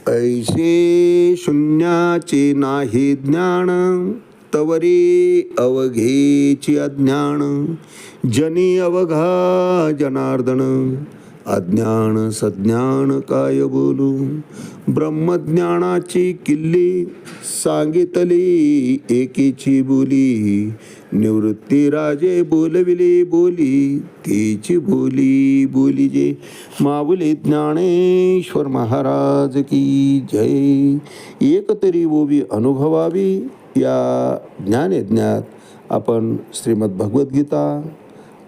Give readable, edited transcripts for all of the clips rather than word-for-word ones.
ऐसे शून्याचे नाही ज्ञान, तवरी अवघेची अज्ञान. जनी अवघा जनार्दन, अज्ञान सज्ञान काय बोलू. ब्रह्मज्ञानाची किल्ली, सांगितली एकीची बोली. निवृत्ती राजे बोलविले बोली, तीची बोली बोली जे. माऊली ज्ञानेश्वर महाराज की जय. एक तरी ओवी अनुभवावी या ज्ञानयज्ञात आपण श्रीमद भगवद्गीता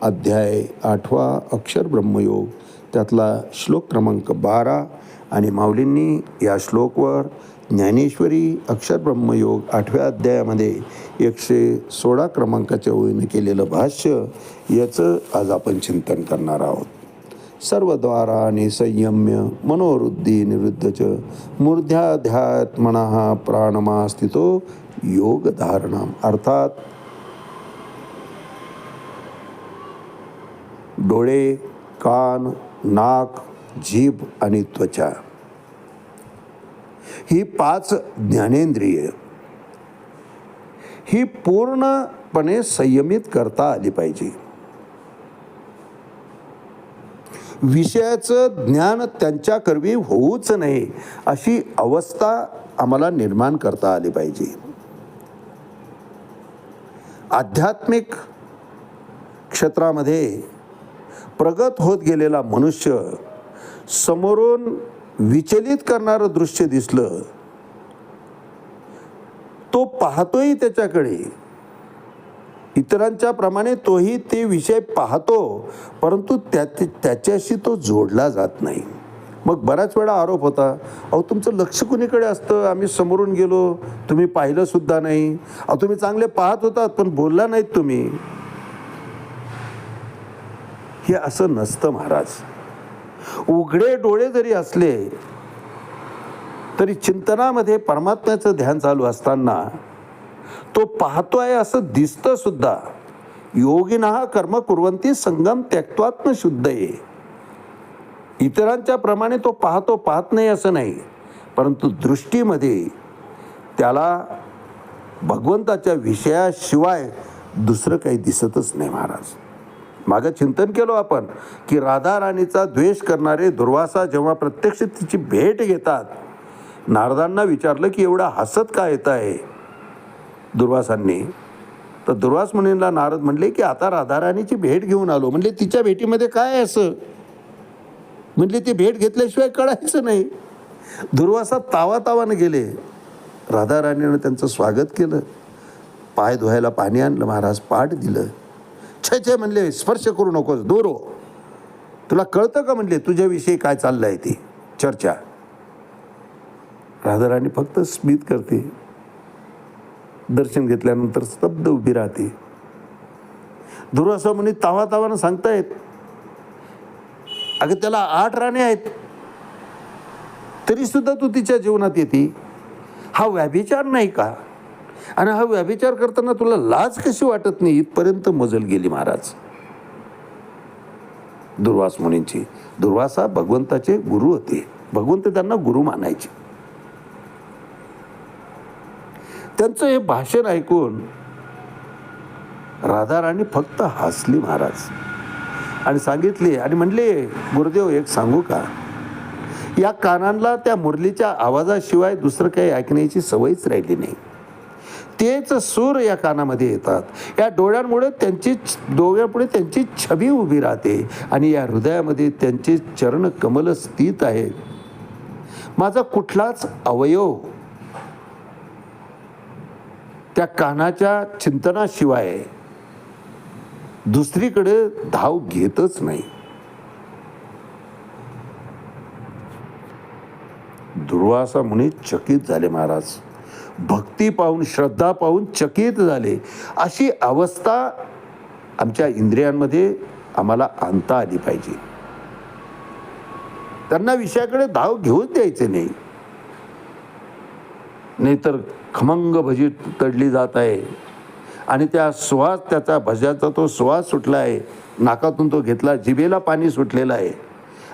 अध्याय 8 अक्षर ब्रह्मयोग त्यातला श्लोक क्रमांक 12 आणि माऊलींनी या श्लोकवर ज्ञानेश्वरी अक्षर ब्रह्मयोग 8व्या अध्यायामध्ये 116 क्रमांकाच्या ओळीने केलेलं भाष्य याचं आज आपण चिंतन करणार आहोत. सर्वद्वाराने संयम्य मनोवृद्धी निवृद्धच, मूर्ध्याध्यात्मनः प्राणमा स्थितो योग धारणाम. अर्थात डोळे, कान, नाक, जीभ आणि त्वचा ही 5 ज्ञानेंद्रिय ही पूर्णपणे संयमित करता आली पाहिजे. विषयाचं ज्ञान त्यांच्याकरवी होऊच नये अशी अवस्था आम्हाला निर्माण करता आली पाहिजे. आध्यात्मिक क्षेत्रामध्ये प्रगत होत गेलेला मनुष्य समोरून विचलित करणारं दृश्य दिसलं, तो पाहतोही त्याच्याकडे, इतरांच्या प्रमाणे तोही ते विषय पाहतो, परंतु त्याच्याशी तो जोडला जात नाही. मग बऱ्याच वेळा आरोप होता, अहो तुमचं लक्ष कुणीकडे असतं, आम्ही समोरून गेलो तुम्ही पाहिलं सुद्धा नाही, अहो तुम्ही चांगले पाहत होतात पण बोलला नाहीत तुम्ही. हे असं नसतं महाराज. उघडे डोळे जरी असले तरी चिंतनामध्ये परमात्म्याचं ध्यान चालू असताना तो पाहतोय असं दिसतं सुद्धा. योगिनः कर्म कुर्वन्ति संगम त्यक्त्वात्म शुद्धये. इतरांच्या प्रमाणे तो पाहत नाही असं नाही, परंतु दृष्टीमध्ये त्याला भगवंताच्या विषयाशिवाय दुसरं काही दिसतच नाही महाराज. मागं चिंतन केलो आपण की राधा राणीचा द्वेष करणारे दुर्वासा जेव्हा प्रत्यक्ष तिची भेट घेतात, नारदांना विचारलं की एवढा हसत का येत आहे दुर्वासांनी, तर दुर्वास मुनींना नारद म्हणले की आता राधा राणीची भेट घेऊन आलो. म्हणले तिच्या भेटीमध्ये काय आहे असं, म्हणले ती भेट घेतल्याशिवाय कळायचं नाही. दुर्वासा तावातावानं गेले. राधा राणीनं त्यांचं स्वागत केलं, पाय धुवायला पाणी आणलं महाराज, पाठ दिलं. छे म्हणले स्पर्श करू नकोस, दूर हो. तुला कळतं का म्हणले तुझ्याविषयी काय चाललंय ती चर्चा. राधाराणी फक्त स्मित करते, दर्शन घेतल्यानंतर स्तब्ध उभी राहते. दुर्वासा मुनी तावातावानं सांगतायत, अगं त्याला 8 राणे आहेत तरी सुद्धा तू तिच्या जीवनात येते, हा व्यभिचार नाही का, आणि हा व्यभिचार करताना तुला लाज कशी वाटत नाही. इथपर्यंत मजल गेली महाराज दुर्वास मुनींची. दुर्वासा भगवंताचे गुरु होते, भगवंत त्यांना गुरु मानायचे. त्यांचं हे भाषण ऐकून राधाराणी फक्त हसली महाराज आणि सांगितले आणि म्हणले, गुरुदेव एक सांगू का, या कानांना त्या मुरलीच्या आवाजाशिवाय दुसरं काही ऐकण्याची सवयच राहिली नाही. तेच सूर या कानामध्ये येतात, या डोळ्यांपुढे त्यांची छबी उभी राहते आणि या हृदयामध्ये त्यांचे चरण कमल स्थित आहेत. माझा कुठलाच अवयव त्या कानाच्या चिंतनाशिवाय दुसरीकडे धाव घेतच नाही. दुर्वासा मुनी चकित झाले महाराज, भक्ती पाहून श्रद्धा पाहून चकित झाले. अशी अवस्था आमच्या इंद्रियांमध्ये आम्हाला आणता आली पाहिजे. त्यांना विषयाकडे धाव घेऊच द्यायचे नाही, नाहीतर खमंग भजी तडली जात आहे आणि त्या सुवास, त्याचा भज्याचा तो सुवास सुटला आहे, नाकातून तो घेतला, जिभेला पाणी सुटलेलं आहे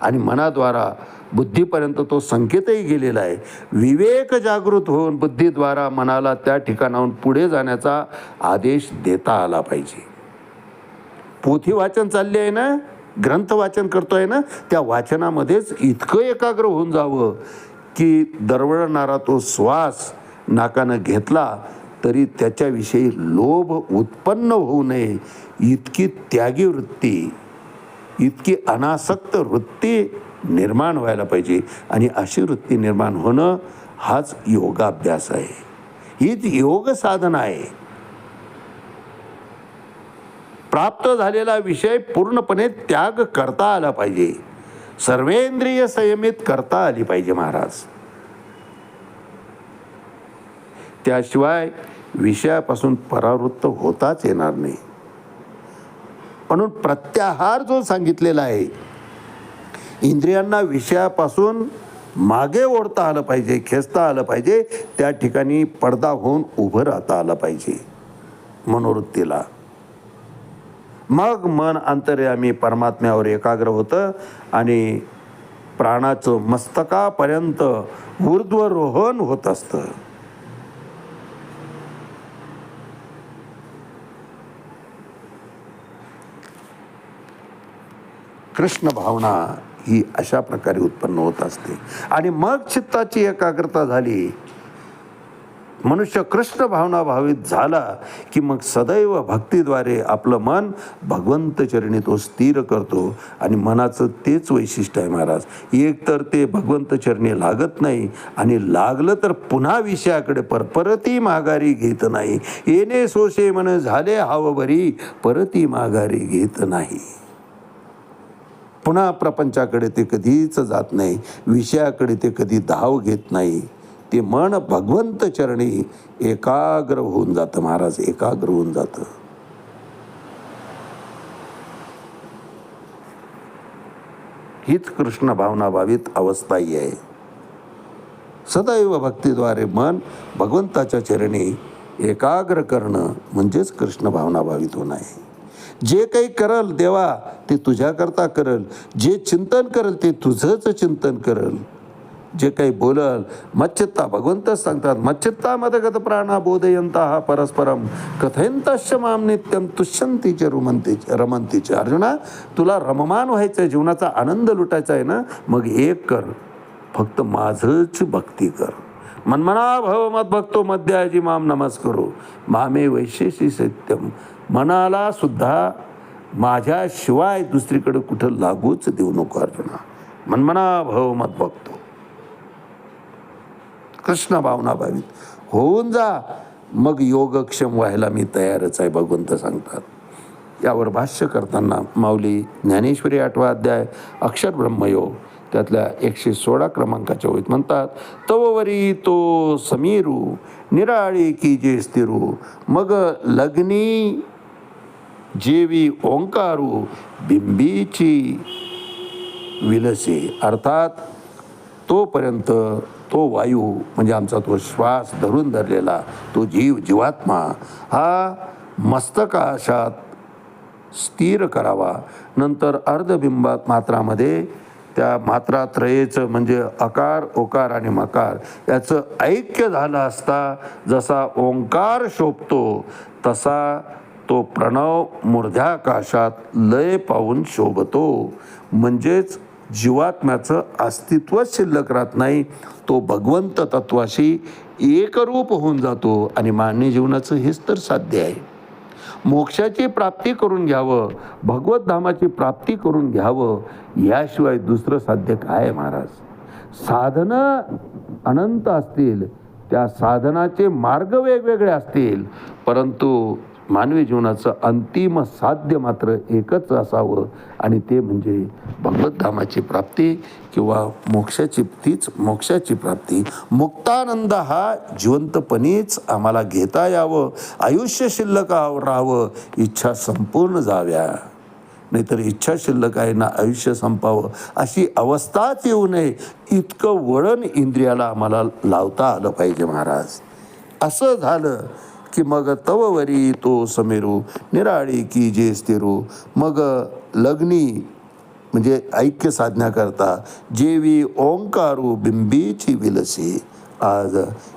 आणि मनाद्वारा बुद्धीपर्यंत तो संकेतही गेलेला आहे. विवेक जागृत होऊन बुद्धीद्वारा मनाला त्या ठिकाणाहून पुढे जाण्याचा आदेश देता आला पाहिजे. पोथी वाचन चालले आहे ना, ग्रंथ वाचन करतोय ना, त्या वाचनामध्येच इतकं एकाग्र होऊन जावं की दरवळणारा तो श्वास नाकानं घेतला तरी त्याच्याविषयी लोभ उत्पन्न होऊ नये, इतकी त्यागी वृत्ती, इतकी अनासक्त वृत्ती निर्माण व्हायला पाहिजे. आणि अशी वृत्ती निर्माण होणं हाच योगाभ्यास आहे, हीच योग साधना आहे. प्राप्त झालेला विषय पूर्णपणे त्याग करता आला पाहिजे, सर्वेंद्रिय संयमित करता आली पाहिजे महाराज. त्याशिवाय विषयापासून परावृत्त होताच येणार नाही. म्हणून प्रत्याहार जो सांगितलेला आहे, इंद्रियांना विषयापासून मागे ओढता आलं पाहिजे, खेचता आलं पाहिजे, त्या ठिकाणी पडदा होऊन उभं राहता आलं पाहिजे मनोवृत्तीला. मग मन अंतर्यामी परमात्म्यावर एकाग्र होतं आणि प्राणाचं मस्तकापर्यंत ऊर्ध्वरोहण होत असतं. कृष्ण भावना ही अशा प्रकारे उत्पन्न होत असते. आणि मग चित्ताची एकाग्रता झाली, मनुष्य कृष्ण भावना भावित झाला की मग सदैव भक्तीद्वारे आपलं मन भगवंत चरणी तो स्थिर करतो. आणि मनाचं तेच वैशिष्ट्य आहे महाराज, एक तर ते भगवंत चरणी लागत नाही आणि लागलं तर पुन्हा विषयाकडे परती माघारी घेत नाही. येणे सोशे मन झाले हाव बरी, परती माघारी घेत नाही. पुन्हा प्रपंचाकडे ते कधीच जात नाही, विषयाकडे ते कधी धाव घेत नाही. ते मन भगवंत चरणी एकाग्र होऊन जातं महाराज, एकाग्र होऊन जातं. हीच कृष्ण भावना भावित अवस्था ही आहे. सदैव भक्तीद्वारे मन भगवंताच्या चरणी एकाग्र करणं म्हणजेच कृष्ण भावना भावित होणं आहे. जे काही करल देवा ते तुझ्याकरता करल, जे चिंतन करल ते तुझंच चिंतन करल, जे काही बोलल मच्चित्ता, भगवंतच सांगतात मच्चित्ता मदगत प्राणा बोधयंता परस्परम कथयंतश्च माम नित्यम तुष्यंतीचे रमंतीचे. अर्जुना, तुला रममान व्हायचं आहे, जीवनाचा आनंद लुटायचा आहे ना, मग एक कर, फक्त माझंच भक्ती कर. मनमना भव मद भक्तो मध्याजी माम नमस्करो मामे वैशेषी सत्यम. मनाला सुद्धा माझ्याशिवाय दुसरीकडे कुठं लागूच देऊ नको अर्जुना. मनमना भव मद भक्तो, कृष्ण भावना भावित होऊन जा, मग योगक्षम व्हायला मी तयारच आहे, भगवंत सांगतात. यावर भाष्य करताना माऊली ज्ञानेश्वरी 8वा अध्याय अक्षर ब्रह्मयोग त्यातल्या 116 क्रमांकाच्या ओळीत म्हणतात, तववरी तो समीरू निराळी की जे स्थिरू, मग लग्नी जेवी ओंकारू बिंबीची विलसे. अर्थात तोपर्यंत तो वायू म्हणजे आमचा तो श्वास धरलेला तो जीवात्मा हा मस्तकाशात स्थिर करावा. नंतर अर्धबिंबात मात्रामध्ये त्या मात्रात्रयेचं म्हणजे अकार ओकार आणि मकार याचं ऐक्य झालं असता जसा ओंकार शोभतो तसा तो प्रणव मूर्ध्याकाशात लय पाहून शोभतो. म्हणजेच जीवात्म्याचं अस्तित्व शिल्लक राहत नाही, तो भगवंत तत्वाशी एकरूप होऊन जातो. आणि मानवी जीवनाचं हेच तर साध्य आहे. मोक्षाची प्राप्ती करून घ्यावं, भगवत धामाची प्राप्ती करून घ्यावं, याशिवाय दुसरं साध्य काय आहे महाराज. साधनं अनंत असतील, त्या साधनाचे मार्ग वेगवेगळे असतील, परंतु मानवी जीवनाचं अंतिम साध्य मात्र एकच असावं आणि ते म्हणजे भगवत धामाची प्राप्ती किंवा मोक्षाची प्राप्ती. मुक्तानंद हा जिवंतपणीच आम्हाला घेता यावं, आयुष्य शिल्लक राहावं, इच्छा संपूर्ण जाव्या. नाहीतर इच्छा शिल्लक आहे ना आयुष्य संपावं अशी अवस्थाच येऊ नये, इतकं वळण इंद्रियाला आम्हाला लावता आलं पाहिजे महाराज. असं झालं की मग तववरी तो समेरू निराळी की जे स्थिरू, मग लग्नी म्हणजे ऐक्य साधण्याकरता जेवी ओंकारू बिंबीची विलसी. आज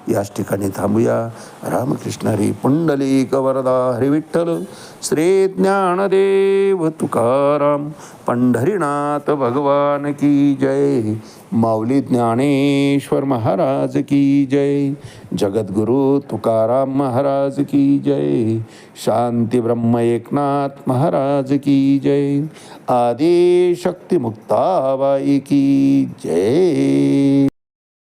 याच ठिकाणी थांबूया. रामकृष्ण हरी. पुंडलिक वरदा हरी विठ्ठल. श्री ज्ञानदेव तुकाराम. पंढरीनाथ भगवान की जय. माऊली ज्ञानेश्वर महाराज की जय. जगद्गुरु तुकाराम महाराज की जय. शांती ब्रह्म एकनाथ महाराज की जय. आदि शक्ती मुक्ताबाई की जय.